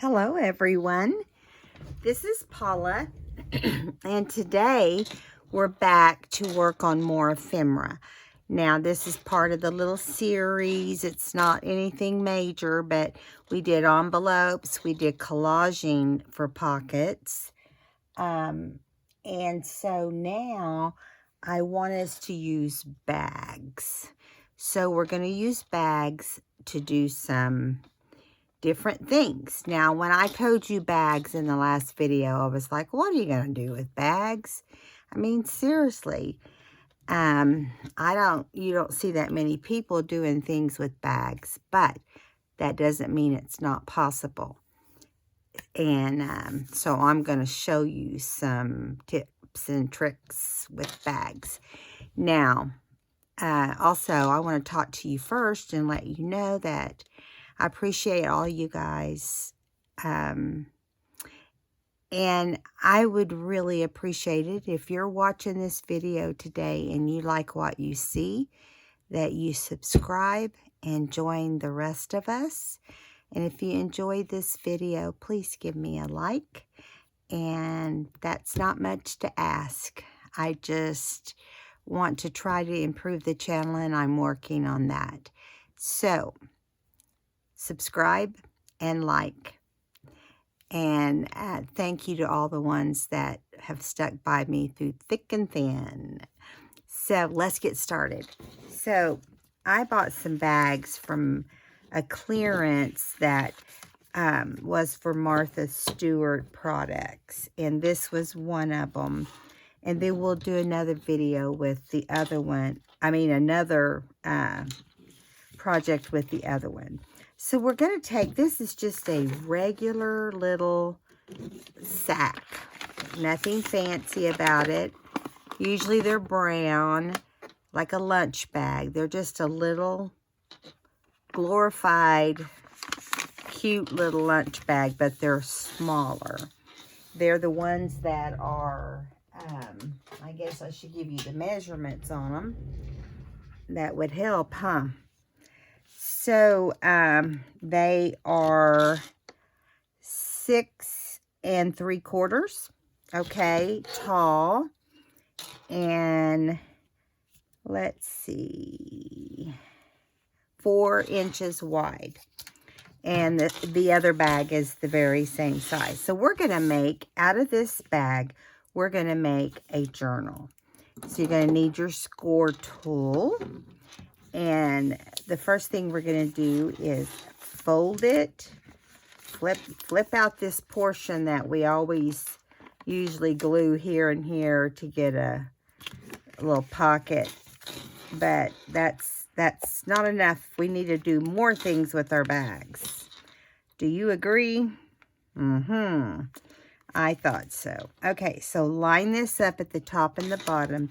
Hello everyone, this is Paula and today we're back to work on more ephemera. Now this is part of the little series. It's not anything major, but we did envelopes, we did collaging for pockets, and so now I want us to use bags. So we're going to use bags to do some different things. Now, when I told you bags in the last video, I was like, what are you going to do with bags? I mean, seriously, you don't see that many people doing things with bags, but that doesn't mean it's not possible. And so I'm going to show you some tips and tricks with bags. Now, also, I want to talk to you first and let you know that I appreciate all you guys. And I would really appreciate it if you're watching this video today and you like what you see, that you subscribe and join the rest of us. And if you enjoyed this video, please give me a like. And that's not much to ask. I just want to try to improve the channel, and I'm working on that. So subscribe and like, and thank you to all the ones that have stuck by me through thick and thin. So let's get started. So I bought some bags from a clearance that was for Martha Stewart products, and this was one of them. And then we'll do another video with the other one. I mean, another project with the other one. So we're going to take, this is just a regular little sack. Nothing fancy about it. Usually they're brown, like a lunch bag. They're just a little glorified, cute little lunch bag, but they're smaller. They're the ones that are, I guess I should give you the measurements on them. That would help, huh? So, they are 6 3/4, okay, tall, and let's see, 4 inches wide. And the other bag is the very same size. So we're going to make, out of this bag, we're going to make a journal. So you're going to need your score tool. And the first thing we're going to do is fold it, flip out this portion that we always usually glue here and here to get a little pocket. But that's not enough. We need to do more things with our bags. Do you agree? I thought so. Okay, so line this up at the top and the bottom.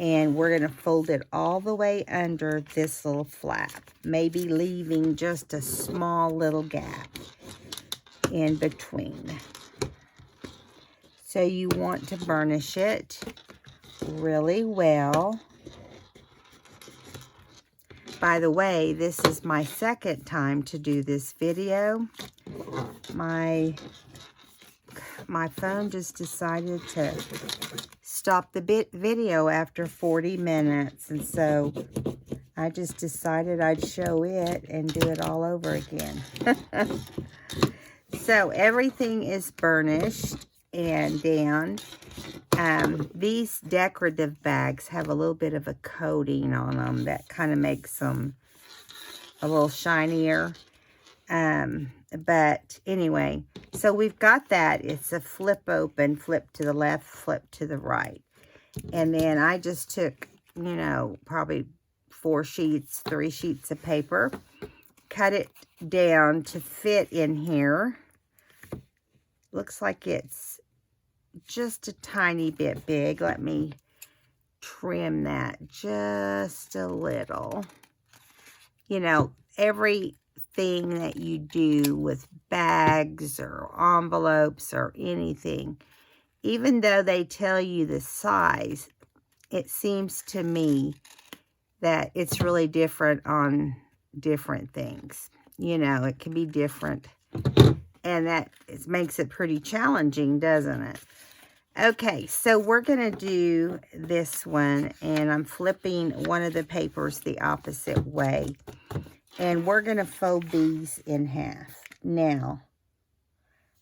And we're going to fold it all the way under this little flap, maybe leaving just a small little gap in between. So you want to burnish it really well. By the way, this is my second time to do this video. My phone just decided to stop the video after 40 minutes, and so I just decided I'd show it and do it all over again. So everything is burnished and down. These decorative bags have a little bit of a coating on them that kind of makes them a little shinier. But anyway, so we've got that. It's a flip open, flip to the left, flip to the right. And then I just took, you know, probably 3 sheets of paper, cut it down to fit in here. Looks like it's just a tiny bit big. Let me trim that just a little. You know, everything that you do with bags or envelopes or anything, even though they tell you the size, it seems to me that it's really different on different things. You know, it can be different And that makes it pretty challenging, doesn't it? Okay, so we're going to do this one, and I'm flipping one of the papers the opposite way. And we're going to fold these in half. Now,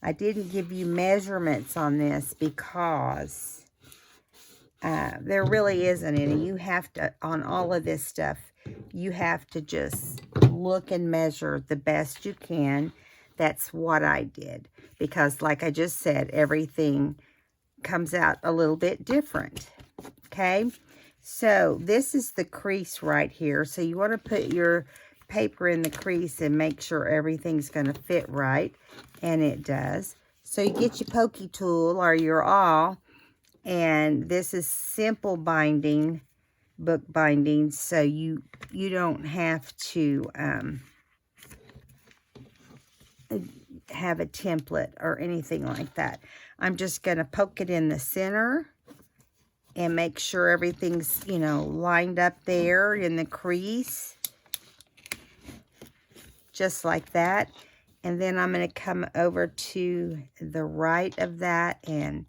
I didn't give you measurements on this because there really isn't any. You have to, on all of this stuff, you have to just look and measure the best you can. That's what I did. Because like I just said, everything comes out a little bit different. Okay? So this is the crease right here. So you want to put your paper in the crease and make sure everything's going to fit right. And it does. So you get your pokey tool or your awl. And this is simple binding, book binding. So you don't have to have a template or anything like that. I'm just going to poke it in the center and make sure everything's, you know, lined up there in the crease. Just like that. And then I'm going to come over to the right of that and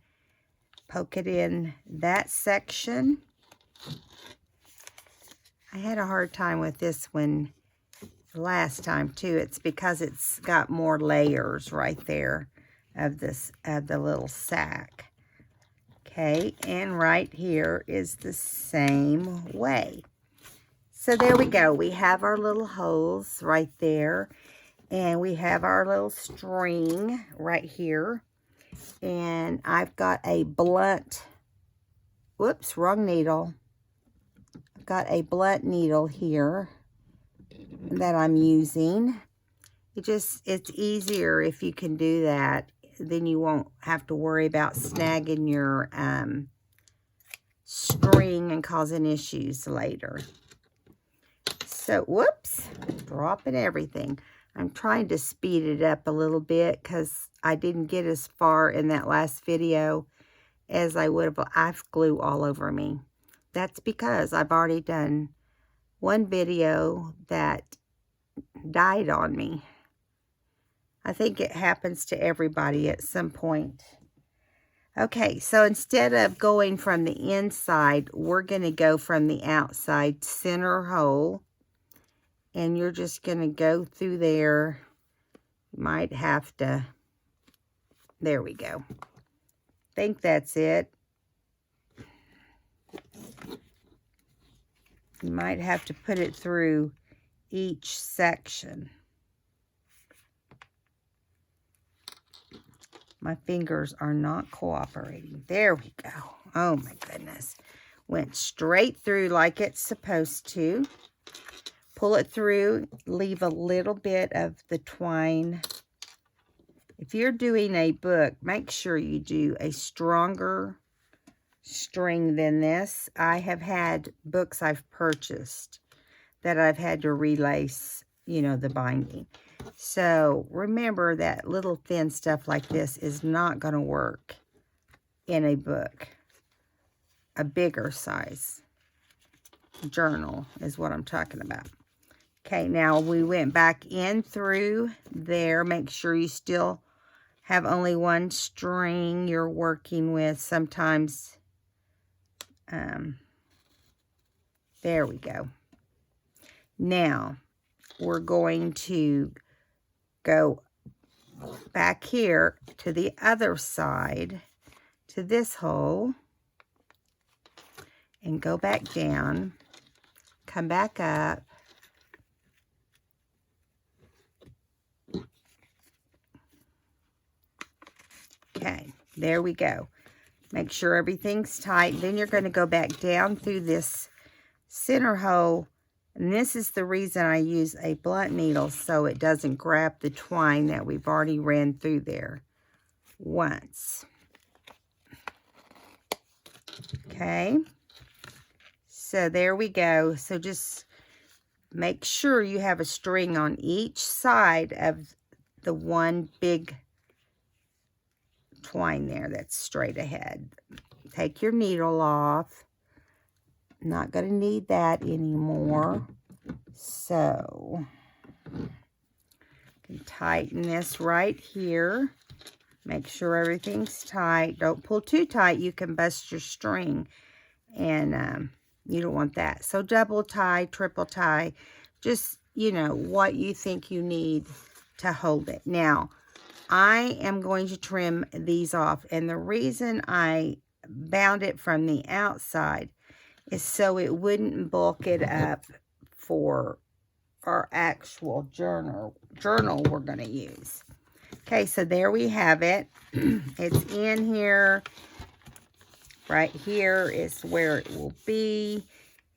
poke it in that section. I had a hard time with this one last time too. It's because it's got more layers right there of this, of the little sack. Okay, and right here is the same way. So there we go. We have our little holes right there. And we have our little string right here. And I've got a blunt, whoops, wrong needle. I've got a blunt needle here that I'm using. It's easier if you can do that. Then you won't have to worry about snagging your string and causing issues later. So, whoops, dropping everything. I'm trying to speed it up a little bit because I didn't get as far in that last video as I would have. I've glue all over me. That's because I've already done one video that died on me. I think it happens to everybody at some point. Okay, so instead of going from the inside, we're going to go from the outside center hole. And you're just going to go through there. You might have to, there we go. Think that's it. You might have to put it through each section. My fingers are not cooperating. There we go. Oh my goodness. Went straight through like it's supposed to. Pull it through, leave a little bit of the twine. If you're doing a book, make sure you do a stronger string than this. I have had books I've purchased that I've had to relace, you know, the binding. So remember that little thin stuff like this is not going to work in a book. A bigger size journal is what I'm talking about. Okay, now we went back in through there. Make sure you still have only one string you're working with. Sometimes, there we go. Now, we're going to go back here to the other side, to this hole, and go back down, come back up, okay, there we go. Make sure everything's tight. Then you're going to go back down through this center hole. And this is the reason I use a blunt needle, so it doesn't grab the twine that we've already ran through there once. Okay. So there we go. So just make sure you have a string on each side of the one big twine there that's straight ahead. Take your needle off. Not going to need that anymore. So, And tighten this right here. Make sure everything's tight. Don't pull too tight. You can bust your string. And you don't want that. So double tie, triple tie. Just, you know, what you think you need to hold it. Now, I am going to trim these off. And the reason I bound it from the outside is so it wouldn't bulk it up for our actual journal we're going to use. Okay, so there we have it. It's in here. Right here is where it will be.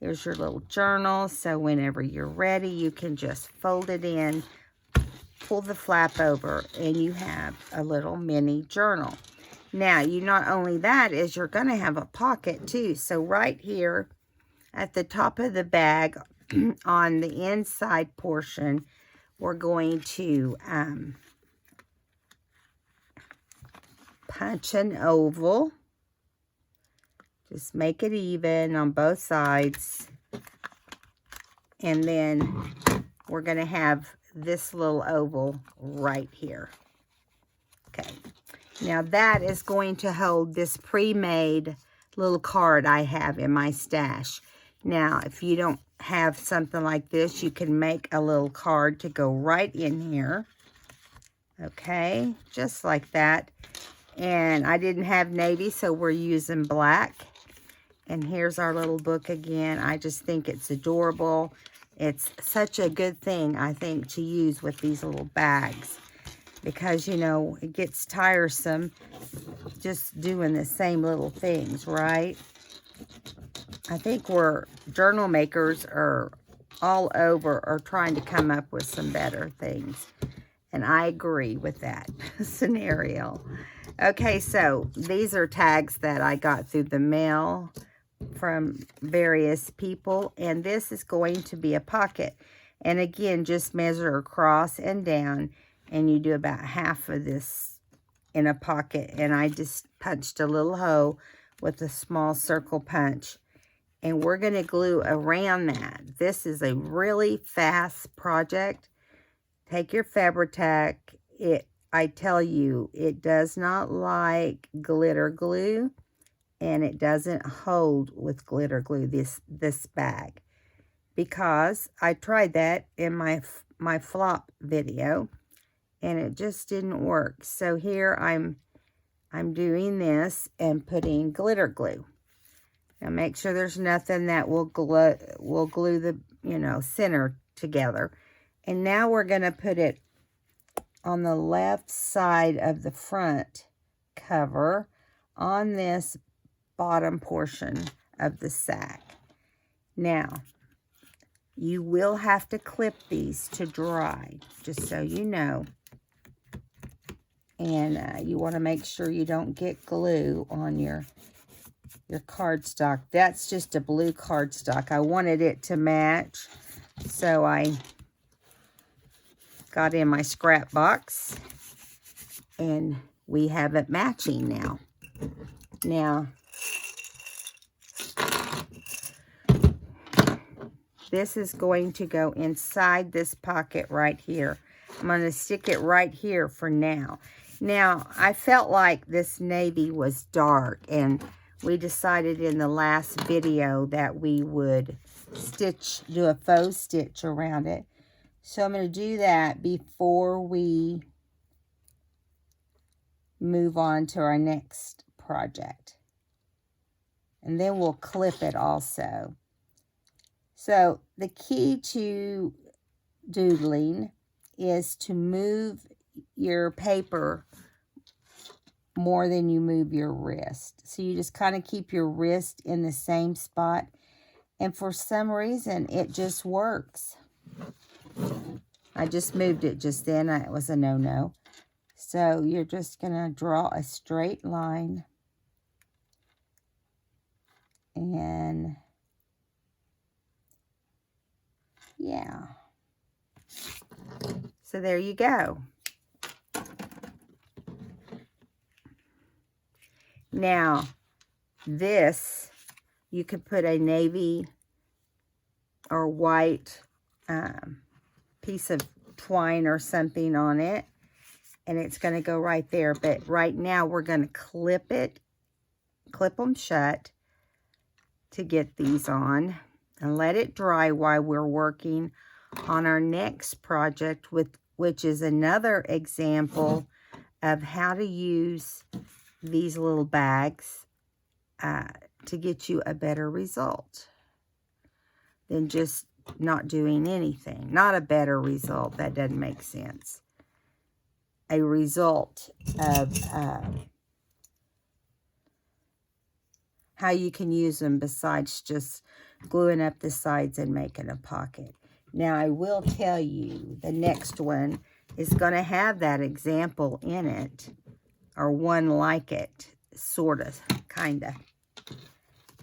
Here's your little journal. So whenever you're ready, you can just fold it in, pull the flap over, and you have a little mini journal. Now, you not only that is you're going to have a pocket too. So right here at the top of the bag on the inside portion, we're going to punch an oval. Just make it even on both sides. And then we're going to have this little oval right here. Okay. Now that is going to hold this pre-made little card I have in my stash. Now, if you don't have something like this, you can make a little card to go right in here. Okay, just like that. And I didn't have navy, so we're using black. And here's our little book again. I just think it's adorable. It's such a good thing, I think, to use with these little bags. Because, you know, it gets tiresome just doing the same little things, right? I think we're journal makers are all over are trying to come up with some better things. And I agree with that scenario. Okay, so these are tags that I got through the mail from various people. And this is going to be a pocket. And again, just measure across and down. And you do about half of this in a pocket. And I just punched a little hole with a small circle punch. And we're going to glue around that. This is a really fast project. Take your Fabri-Tac. I tell you, it does not like glitter glue. And it doesn't hold with glitter glue, this bag. Because I tried that in my flop video. And it just didn't work. So here I'm doing this and putting glitter glue. Now make sure there's nothing that will glue the, you know, center together. And now we're going to put it on the left side of the front cover on this bottom portion of the sack. Now, you will have to clip these to dry, just so you know. And you want to make sure you don't get glue on your cardstock. That's just a blue cardstock. I wanted it to match, so I got in my scrap box, and we have it matching now. Now, this is going to go inside this pocket right here. I'm going to stick it right here for now. Now, I felt like this navy was dark, and we decided in the last video that we would do a faux stitch around it. So I'm going to do that before we move on to our next project. And then we'll clip it also. So the key to doodling is to move your paper more than you move your wrist. So you just kind of keep your wrist in the same spot. And for some reason, it just works. I just moved it just then. It was a no-no. So you're just going to draw a straight line. And yeah. So there you go. Now, this, you could put a navy or white piece of twine or something on it. And it's going to go right there. But right now we're going to clip them shut to get these on. And let it dry while we're working on our next project, which is another example of how to use these little bags to get you a better result than just not doing anything. Not a better result. That doesn't make sense. A result of how you can use them besides just gluing up the sides and making a pocket. Now, I will tell you, the next one is going to have that example in it, or one like it, sort of, kind of.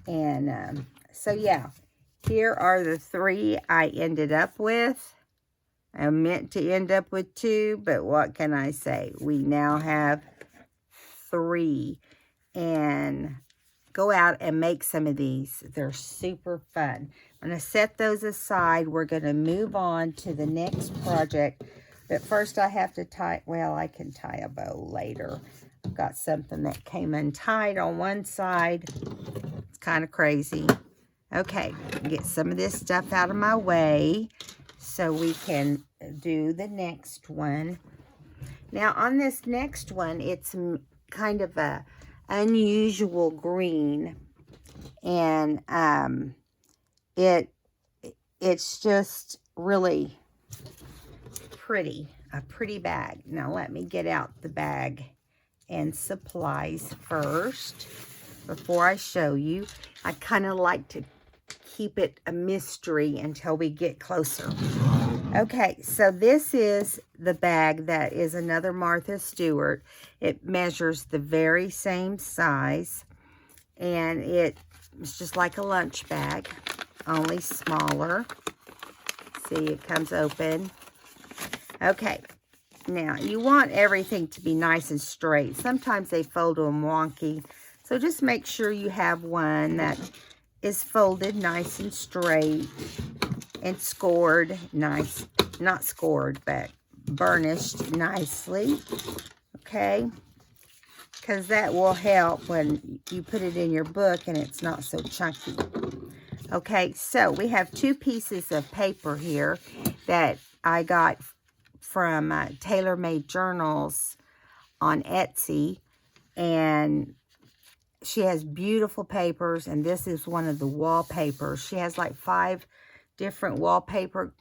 And so, yeah, here are the 3 I ended up with. I meant to end up with 2, but what can I say? We now have 3. And go out and make some of these. They're super fun. I'm going to set those aside. We're going to move on to the next project. But first I have to tie, well, I can tie a bow later. I've got something that came untied on one side. It's kind of crazy. Okay, get some of this stuff out of my way so we can do the next one. Now on this next one, it's kind of a unusual green, and it's just really pretty, a pretty bag. Now let me get out the bag and supplies first before I show you. I kind of like to keep it a mystery until we get closer. Okay, so this is the bag that is another Martha Stewart. It measures the very same size, and it's just like a lunch bag, only smaller. See, it comes open. Okay, now you want everything to be nice and straight. Sometimes they fold them wonky, so just make sure you have one that is folded nice and straight and scored nice, not scored, but burnished nicely, okay? Because that will help when you put it in your book and it's not so chunky. Okay, so we have 2 pieces of paper here that I got from Tailor Made Journals on Etsy, and she has beautiful papers, and this is one of the wallpapers. She has like 5 different wallpaper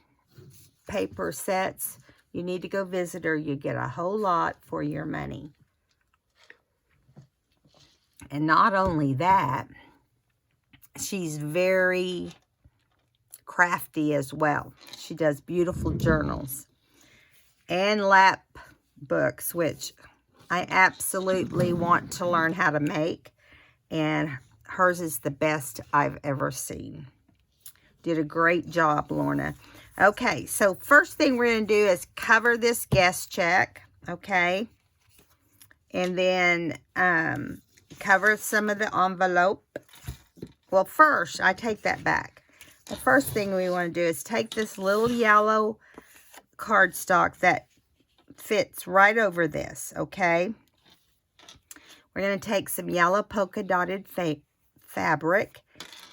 sets. You need to go visit her. You get a whole lot for your money. And not only that, she's very crafty as well. She does beautiful journals and lap books, which I absolutely want to learn how to make. And hers is the best I've ever seen. Did a great job, Lorna. Okay, so first thing we're going to do is cover this guest check, okay? And then cover some of the envelope. Well, first, I take that back. The first thing we want to do is take this little yellow cardstock that fits right over this, okay? We're going to take some yellow polka dotted fabric,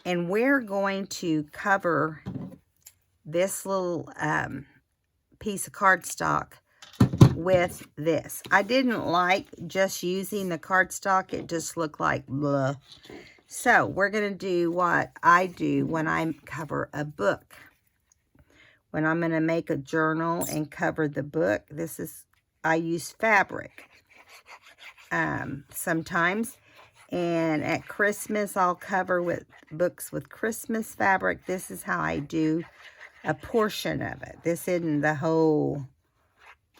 and we're going to cover this little piece of cardstock with this. I didn't like just using the cardstock. It just looked like blah. So we're going to do what I do when I cover a book. When I'm going to make a journal and cover the book, I use fabric sometimes. And at Christmas, I'll cover with books with Christmas fabric. This is how I do a portion of it. This isn't the whole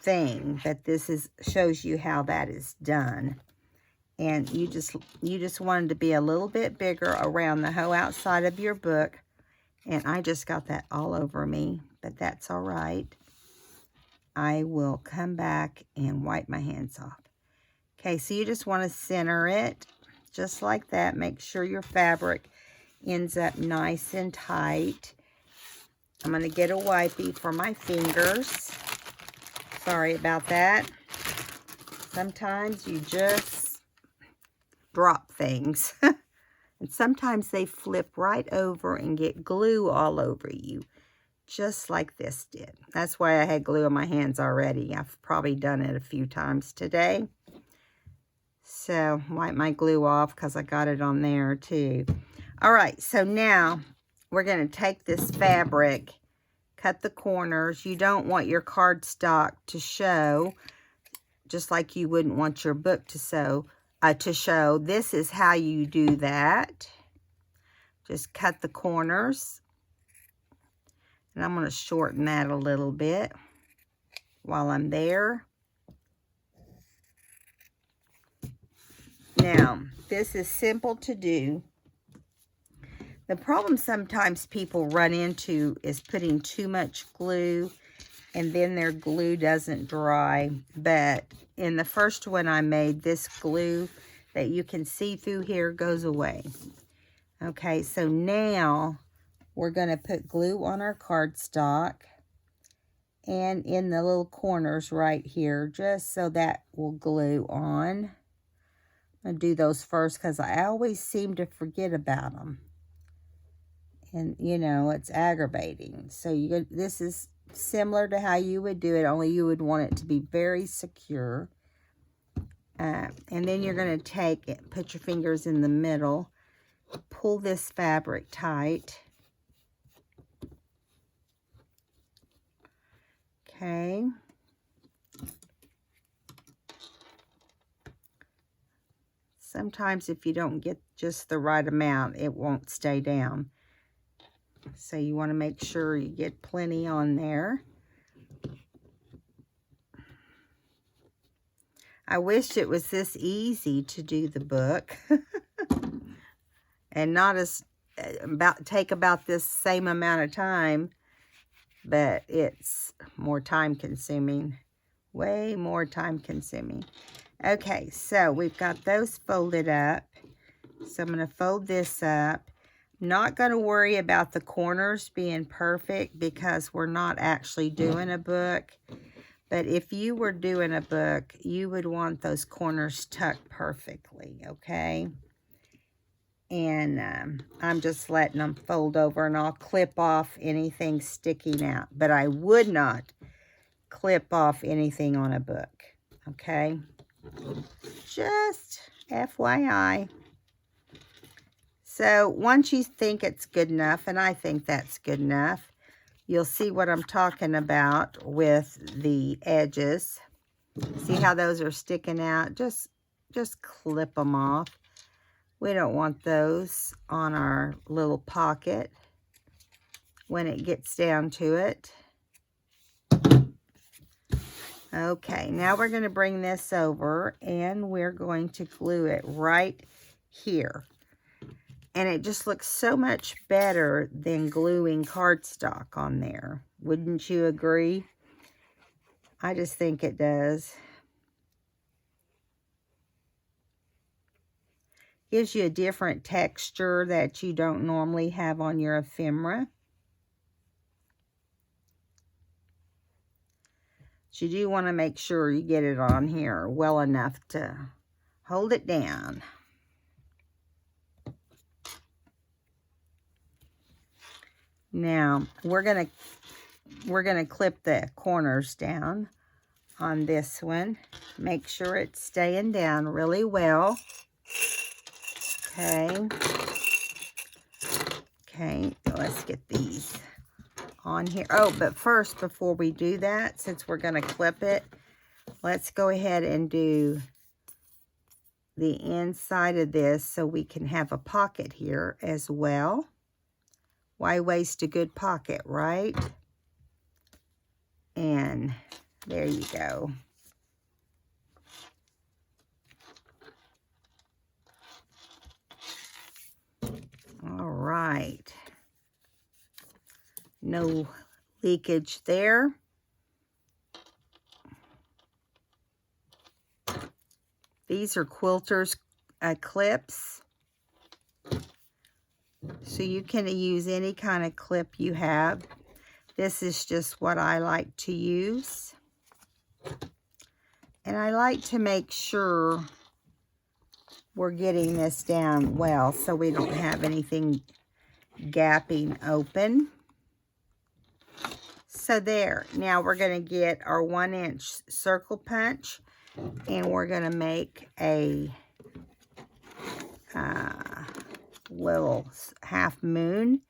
thing, but this shows you how that is done. And you just want it to be a little bit bigger around the whole outside of your book. And I just got that all over me, but that's all right. I will come back and wipe my hands off. Okay, so you just want to center it just like that. Make sure your fabric ends up nice and tight. I'm going to get a wipey for my fingers. Sorry about that. Sometimes you just drop things. And sometimes they flip right over and get glue all over you. Just like this did. That's why I had glue on my hands already. I've probably done it a few times today. So, wipe my glue off because I got it on there too. Alright, so now we're going to take this fabric, cut the corners. You don't want your cardstock to show, just like you wouldn't want your book to show. This is how you do that. Just cut the corners. And I'm going to shorten that a little bit while I'm there. Now, this is simple to do. The problem sometimes people run into is putting too much glue and then their glue doesn't dry. But in the first one I made, this glue that you can see through here goes away. Okay, so now we're going to put glue on our cardstock and in the little corners right here, just so that will glue on. I'm going to do those first because I always seem to forget about them. And, you know, it's aggravating. So this is similar to how you would do it, only you would want it to be very secure. And then you're going to take it, put your fingers in the middle, pull this fabric tight. Okay. Sometimes if you don't get just the right amount, it won't stay down. So you want to make sure you get plenty on there. I wish it was this easy to do the book. And not take about this same amount of time, but it's more time consuming. Way more time consuming. Okay, so we've got those folded up. So I'm going to fold this up. Not going to worry about the corners being perfect because we're not actually doing a book. But if you were doing a book, you would want those corners tucked perfectly, okay? And I'm just letting them fold over, and I'll clip off anything sticking out. But I would not clip off anything on a book, okay? Just FYI. So once you think it's good enough, and I think that's good enough, you'll see what I'm talking about with the edges. See how those are sticking out? Just clip them off. We don't want those on our little pocket when it gets down to it. Okay, now we're going to bring this over and we're going to glue it right here. And it just looks so much better than gluing cardstock on there. Wouldn't you agree? I just think it does. Gives you a different texture that you don't normally have on your ephemera. But you do want to make sure you get it on here well enough to hold it down. Now, we're gonna clip the corners down on this one. Make sure it's staying down really well. Okay. Okay, let's get these on here. Oh, but first, before we do that, since we're gonna clip it, let's go ahead and do the inside of this so we can have a pocket here as well. Why waste a good pocket, right? And there you go. All right. No leakage there. These are quilters clips. So you can use any kind of clip you have. This is just what I like to use. And I like to make sure we're getting this down well so we don't have anything gapping open. So there. Now we're going to get our 1-inch circle punch, and we're going to make a little half moon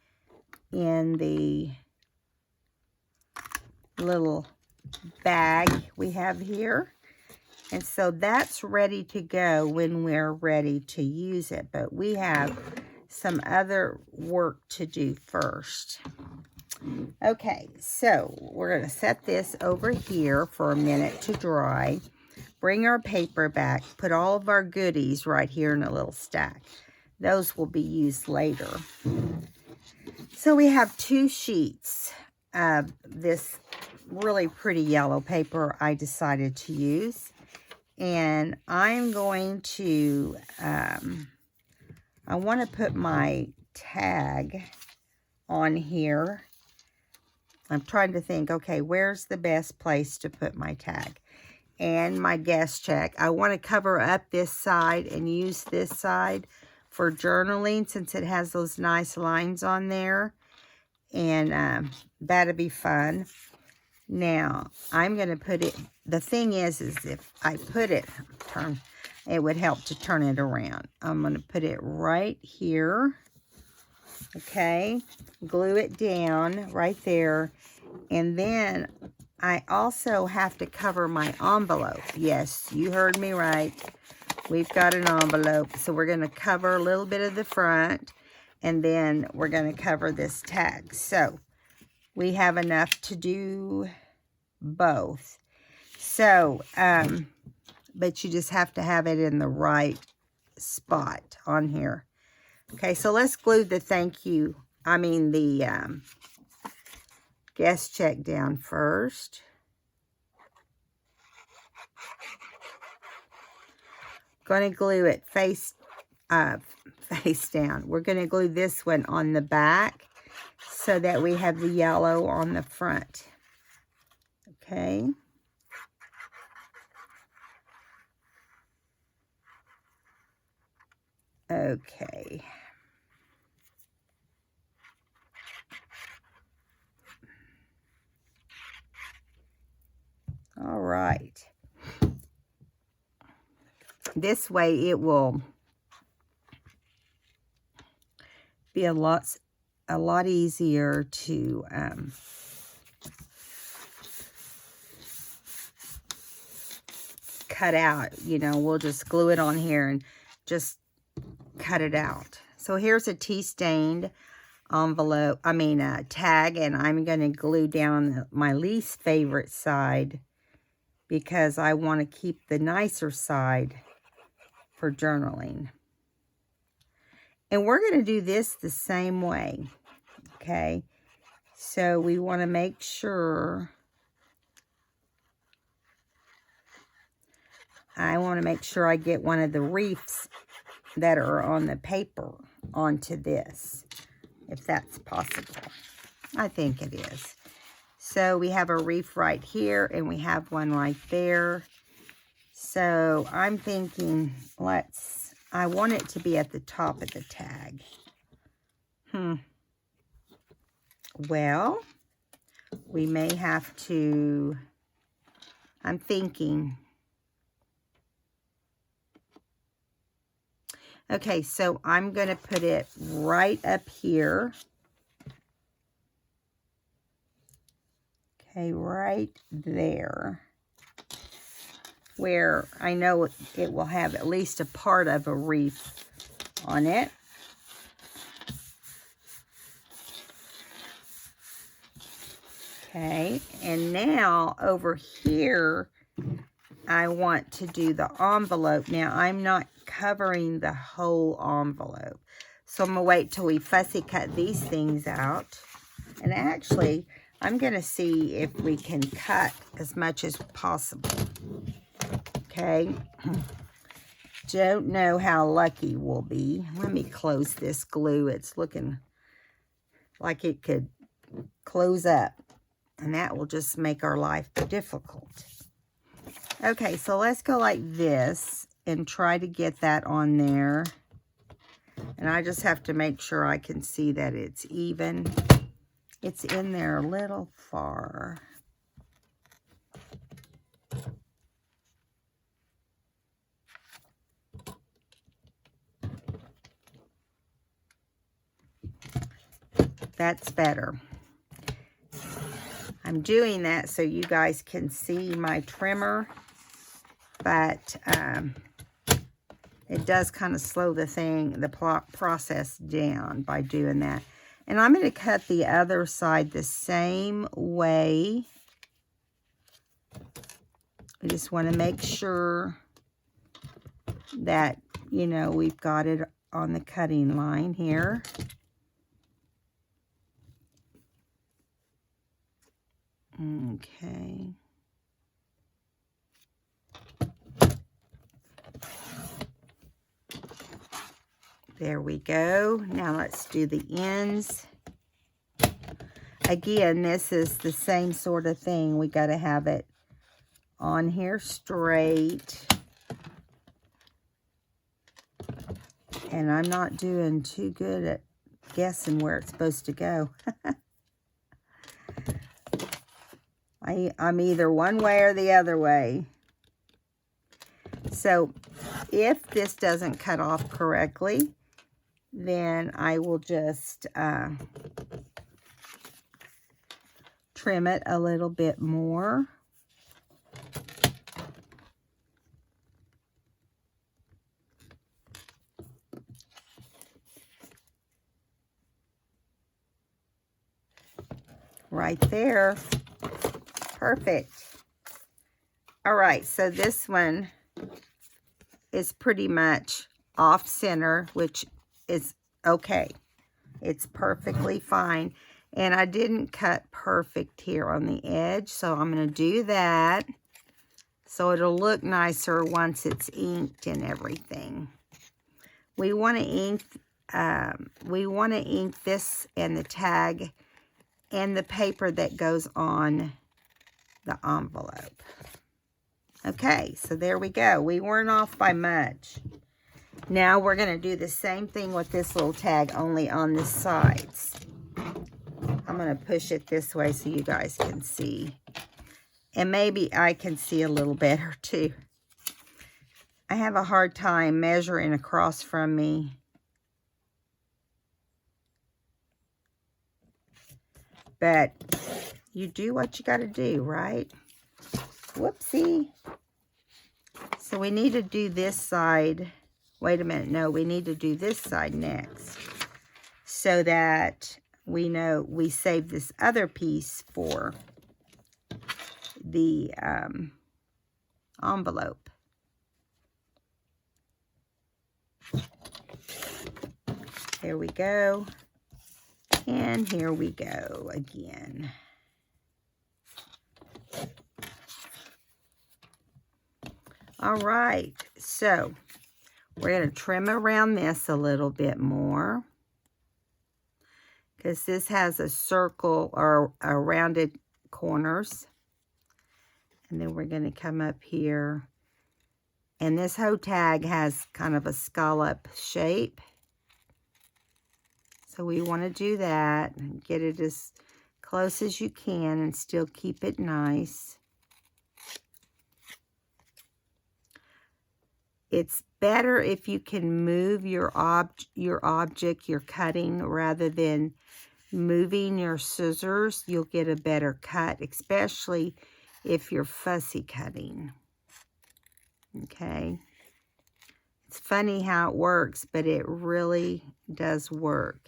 in the little bag we have here. And so that's ready to go when we're ready to use it. But we have some other work to do first. Okay, so we're going to set this over here for a minute to dry. Bring our paper back. Put all of our goodies right here in a little stack. Those will be used later. So we have 2 sheets of this really pretty yellow paper I decided to use. And I'm going to, I want to put my tag on here. I'm trying to think, okay, where's the best place to put my tag? And my guest check. I want to cover up this side and use this side for journaling since it has those nice lines on there. And that'll be fun. Now, I'm going to put it, the thing is if I put it, it would help to turn it around. I'm going to put it right here. Okay, glue it down right there. And then I also have to cover my envelope. Yes, you heard me right. We've got an envelope. So we're going to cover a little bit of the front. And then we're going to cover this tag. So we have enough to do both. So, but you just have to have it in the right spot on here. Okay, so let's glue the the guest check down first. Going to glue it face down. We're going to glue this one on the back so that we have the yellow on the front. Okay. Okay. All right. This way it will be a lot easier to cut out. You know, we'll just glue it on here and just cut it out. So here's a tea stained envelope, tag, and I'm going to glue down my least favorite side because I want to keep the nicer side for journaling. And we're going to do this the same way, okay? So we want to make sure, I get one of the reefs that are on the paper onto this, if that's possible. I think it is. So we have a reef right here, and we have one right there. So I'm thinking, I want it to be at the top of the tag. Well, we may have to, I'm thinking. Okay, so I'm going to put it right up here. Okay, right there. Where I know it will have at least a part of a reef on it. Okay, and now over here, I want to do the envelope. Now, I'm not covering the whole envelope. So I'm going to wait till we fussy cut these things out. And actually, I'm going to see if we can cut as much as possible. Okay. Don't know how lucky we'll be. Let me close this glue. It's looking like it could close up. And that will just make our life difficult. Okay, so let's go like this and try to get that on there. And I just have to make sure I can see that it's even. It's in there a little far. That's better. I'm doing that so you guys can see my trimmer, but it does kind of slow the process down by doing that. And I'm going to cut the other side the same way. I just want to make sure that, you know, we've got it on the cutting line here. Okay. There we go. Now let's do the ends. Again, this is the same sort of thing. We got to have it on here straight. And I'm not doing too good at guessing where it's supposed to go. I'm either one way or the other way. So if this doesn't cut off correctly, then I will just trim it a little bit more. Right there. Perfect. All right, so this one is pretty much off center, which is okay. It's perfectly fine. And I didn't cut perfect here on the edge, so I'm going to do that so it'll look nicer once it's inked and everything. We want to ink this and the tag and the paper that goes on the envelope. Okay, so there we go. We weren't off by much. Now we're going to do the same thing with this little tag, only on the sides. I'm going to push it this way so you guys can see. And maybe I can see a little better too. I have a hard time measuring across from me. But you do what you got to do, right? Whoopsie. So we need to do this side. Wait a minute. No, we need to do this side next, so that we know we save this other piece for the envelope. There we go. And here we go again. All right, so we're going to trim around this a little bit more, because this has a circle or a rounded corners. And then we're going to come up here. And this whole tag has kind of a scallop shape. So we want to do that and get it as close as you can and still keep it nice. It's better if you can move your object you're cutting rather than moving your scissors. You'll get a better cut, especially if you're fussy cutting. Okay. It's funny how it works, but it really does work.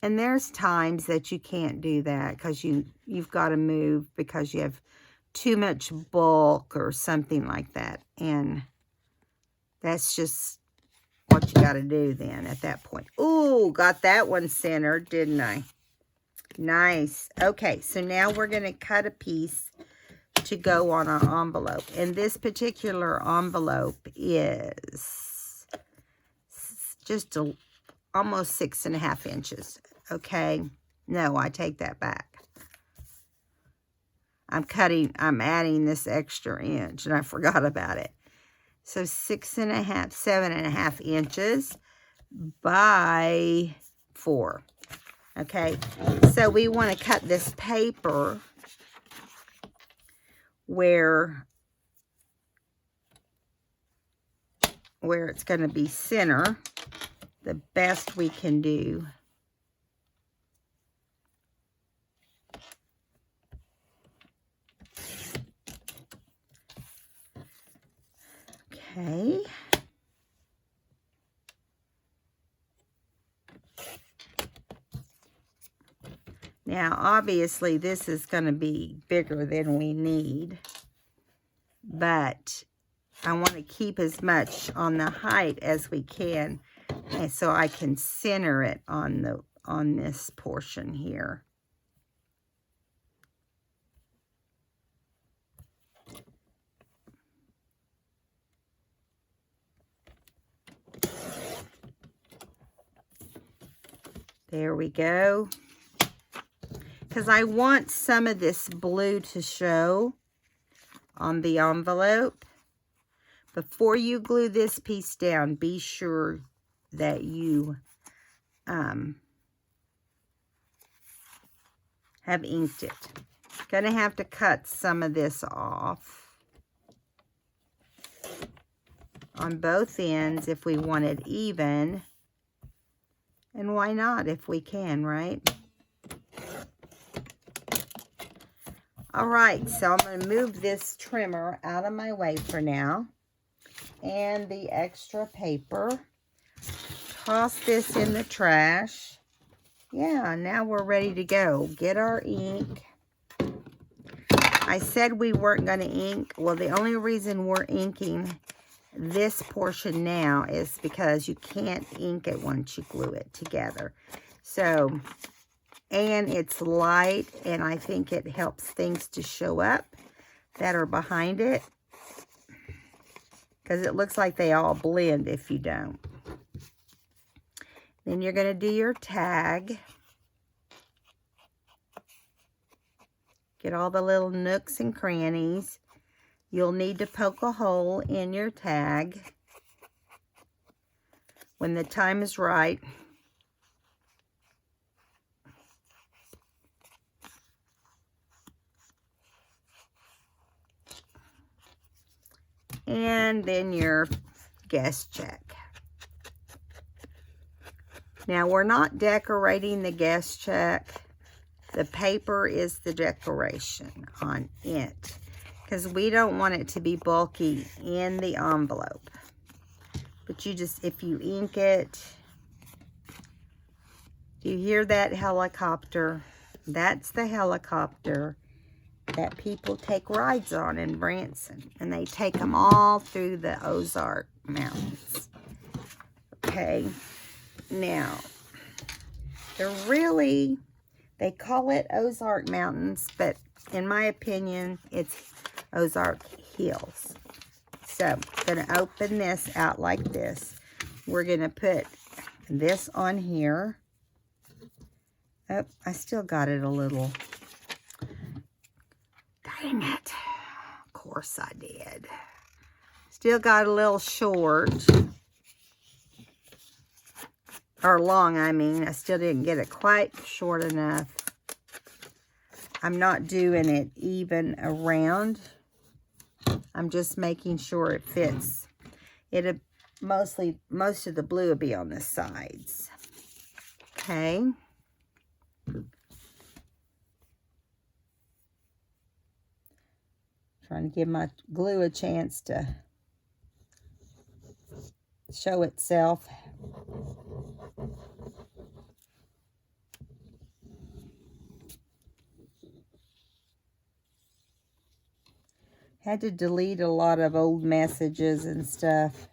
And there's times that you can't do that because you've got to move because you have too much bulk or something like that. And that's just what you got to do then at that point. Ooh, got that one centered, didn't I? Nice. Okay, so now we're going to cut a piece to go on our envelope. And this particular envelope is just almost 6.5 inches. Okay. No, I take that back. I'm adding this extra inch, and I forgot about it. So 7.5 inches by 4. Okay, so we want to cut this paper where it's going to be center the best we can do. Okay. Now, obviously, this is going to be bigger than we need, but I want to keep as much on the height as we can, and so I can center it on this portion here. There we go. Because I want some of this blue to show on the envelope. Before you glue this piece down, be sure that you have inked it. Gonna have to cut some of this off on both ends if we want it even. And why not if we can, right? All right, so I'm going to move this trimmer out of my way for now. And the extra paper. Toss this in the trash. Yeah, now we're ready to go. Get our ink. I said we weren't going to ink. Well, the only reason we're inking this portion now is because you can't ink it once you glue it together. So, and it's light, and I think it helps things to show up that are behind it, because it looks like they all blend if you don't. Then you're going to do your tag. Get all the little nooks and crannies. You'll need to poke a hole in your tag when the time is right. And then your guest check. Now, we're not decorating the guest check. The paper is the decoration on it, because we don't want it to be bulky in the envelope. But you just, if you ink it, do you hear that helicopter? That's the helicopter that people take rides on in Branson, and they take them all through the Ozark Mountains. Okay, now, they call it Ozark Mountains, but in my opinion, it's Ozark Hills. So, I'm going to open this out like this. We're going to put this on here. Oh, I still got it a little. Dang it. Of course I did. Still got a little short. Or long, I mean. I still didn't get it quite short enough. I'm not doing it even around. I'm just making sure it fits. Most of the blue will be on the sides. Okay. Trying to give my glue a chance to show itself. Had to delete a lot of old messages and stuff.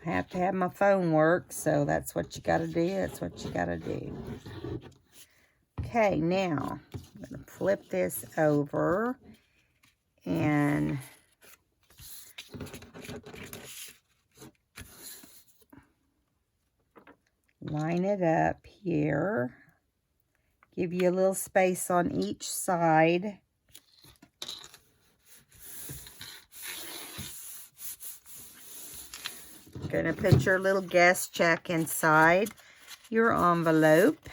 I have to have my phone work, so that's what you got to do. That's what you got to do. Okay, now I'm going to flip this over and line it up here. Give you a little space on each side. Going to put your little guest check inside your envelope.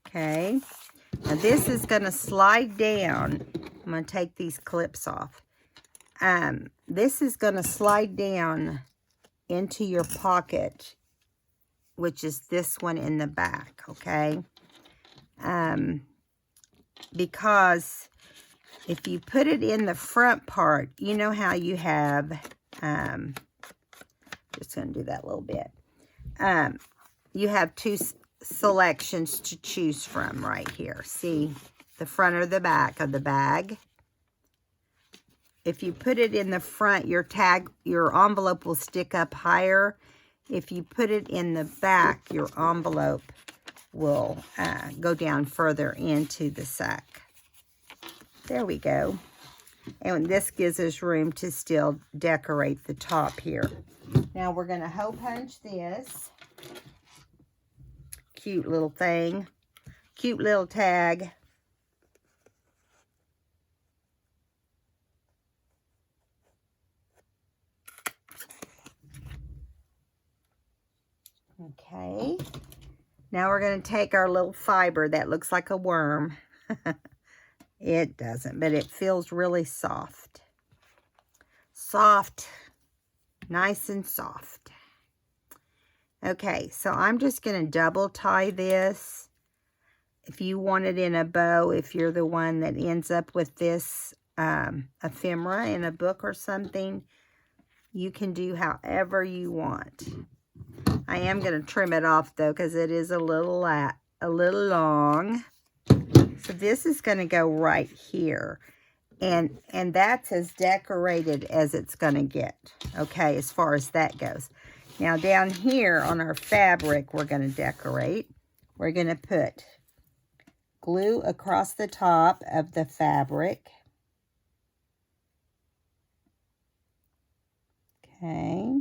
Okay. Now this is going to slide down. I'm going to take these clips off. This is going to slide down into your pocket, which is this one in the back, okay? Because if you put it in the front part, you know how you have, just going to do that a little bit. You have two selections to choose from right here. See, the front or the back of the bag. If you put it in the front, your envelope will stick up higher. If you put it in the back, your envelope will go down further into the sack. There we go. And this gives us room to still decorate the top here. Now we're going to hole punch this. Cute little thing. Cute little tag. Okay. Now we're going to take our little fiber that looks like a worm. It doesn't, but it feels really soft. Soft. Nice and soft. Okay, so I'm just going to double tie this. If you want it in a bow, if you're the one that ends up with this ephemera in a book or something, you can do however you want. I am going to trim it off though, because it is a little long. So this is going to go right here. And that's as decorated as it's going to get. Okay, as far as that goes. Now down here on our fabric, we're going to decorate. We're going to put glue across the top of the fabric. Okay.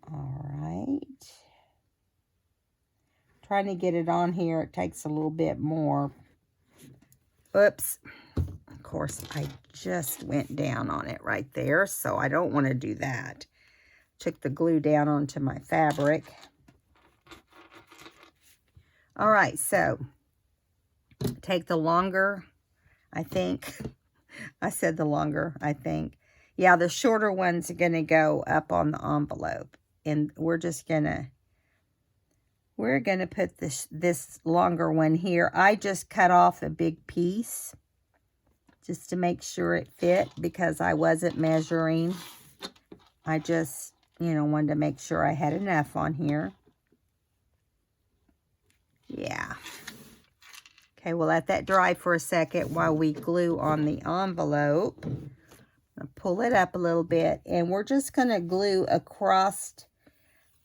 All right. Trying to get it on here, it takes a little bit more. Oops. Of course, I just went down on it right there, so I don't want to do that. Took the glue down onto my fabric. All right, so take the longer, I think. I said the longer, I think. Yeah, the shorter ones are going to go up on the envelope. And we're going to put this longer one here. I just cut off a big piece just to make sure it fit because I wasn't measuring. I just, wanted to make sure I had enough on here. Yeah. Okay, we'll let that dry for a second while we glue on the envelope. I'll pull it up a little bit, and we're just going to glue across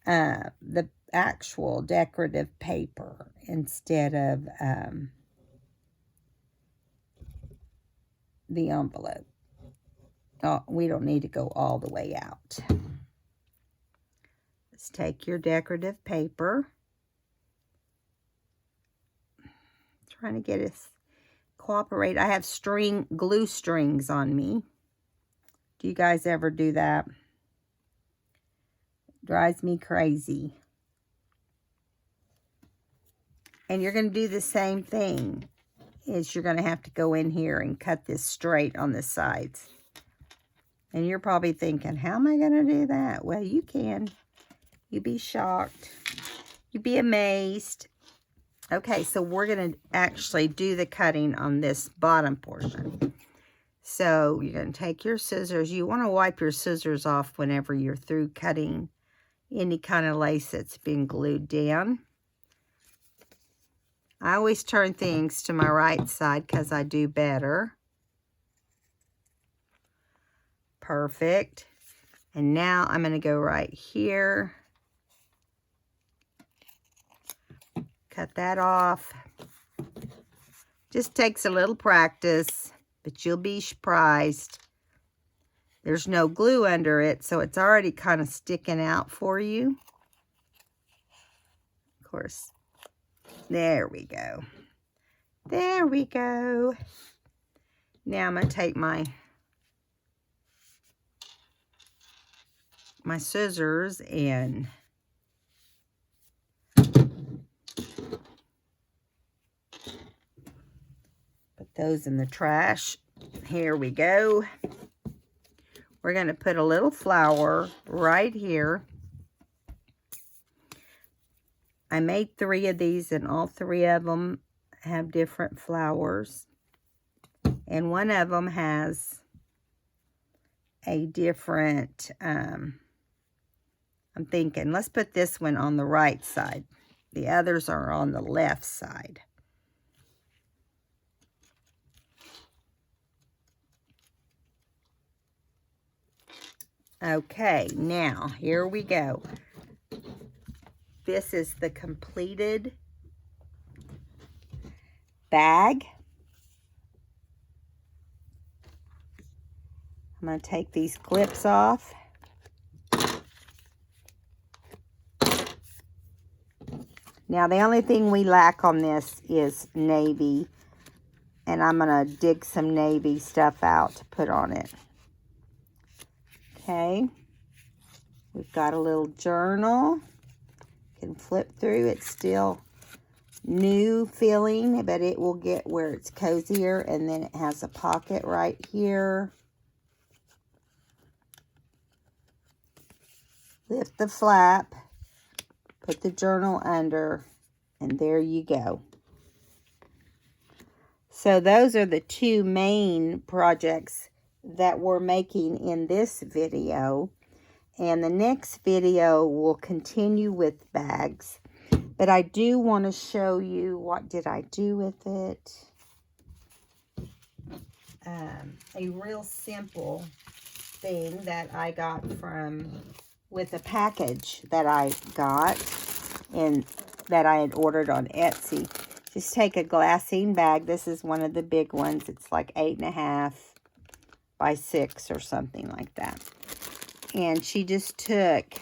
the actual decorative paper instead of the envelope. Oh, we don't need to go all the way out. Let's take your decorative paper. Trying to get it cooperate. I have glue strings on me. Do you guys ever do that? Drives me crazy. And you're going to do the same thing. Is you're going to have to go in here and cut this straight on the sides. And you're probably thinking, how am I going to do that? Well, you can. You'd be shocked. You'd be amazed. Okay, so we're going to actually do the cutting on this bottom portion. So you're going to take your scissors. You want to wipe your scissors off whenever you're through cutting any kind of lace that's been glued down. I always turn things to my right side because I do better. Perfect. And now I'm going to go right here. Cut that off. Just takes a little practice, but you'll be surprised. There's no glue under it, so it's already kind of sticking out for you. Of course. There we go. There we go. Now I'm going to take my scissors and put those in the trash. Here we go. We're going to put a little flower right here. I made 3 of these, and all 3 of them have different flowers. And one of them has a different, I'm thinking, let's put this one on the right side. The others are on the left side. Okay, now here we go. This is the completed bag. I'm going to take these clips off. Now, the only thing we lack on this is navy. And I'm going to dig some navy stuff out to put on it. Okay. We've got a little journal. You can flip through. It's still new feeling, but it will get where it's cozier. And then it has a pocket right here. Lift the flap, put the journal under, and there you go. So those are the 2 main projects that we're making in this video. And the next video will continue with bags. But I do want to show you what did I do with it. A real simple thing that I got with a package that I got and that I had ordered on Etsy. Just take a glassine bag. This is one of the big ones. It's like 8.5 by 6 or something like that. And she just took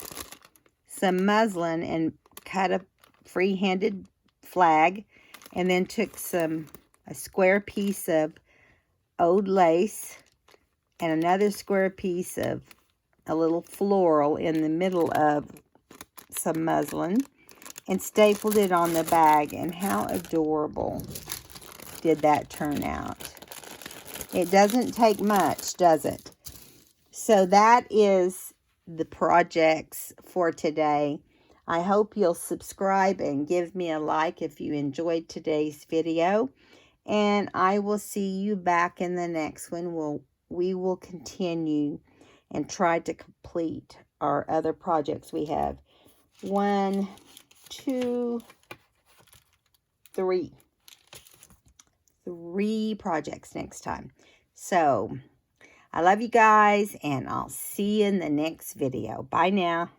some muslin and cut a free-handed flag, and then took a square piece of old lace and another square piece of a little floral in the middle of some muslin and stapled it on the bag. And how adorable did that turn out? It doesn't take much, does it? So that is the projects for today. I hope you'll subscribe and give me a like if you enjoyed today's video. And I will see you back in the next one. We will continue and try to complete our other projects. We have 1, 2, 3. 3 projects next time. So, I love you guys, and I'll see you in the next video. Bye now.